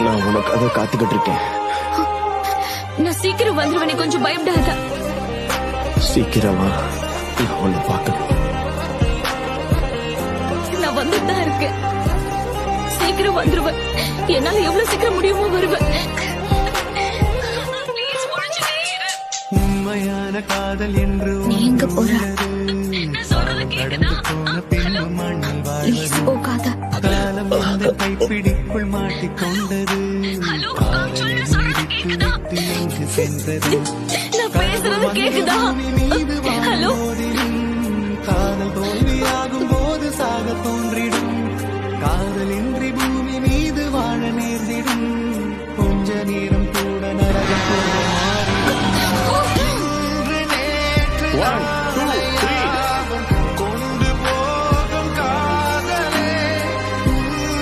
நான் உனக்காக காத்துக்கிட்டு இருக்கேன். நான் சீக்கிரம் வந்துருவேனே, கொஞ்சம் பயப்படாத. சீக்கிரமா நான் உன்னை பார்க்கணும். நான் வந்துட்டு தான் இருக்கேன். சீக்கிரம் வந்துருவேன். என்னால எவ்வளவு சீக்கிரம் முடியுமோ வருவேன். உண்மையான காதல் என்று நீ எங்க போற? போகாத. காலம் இந்த கைப்பிடிக்குள் மாட்டிக்கொண்டது. எங்கு சென்றது? நான் பேசுறது கேக்குதா? ஹலோ, காதல் தோல்வியாகும் போது சாக தோன்றிடும். காதலின்றி பூமி மீது வாழ நேர்ந்திடும். கொஞ்ச நேரம் கூட நரகம் போல மாறிடும்.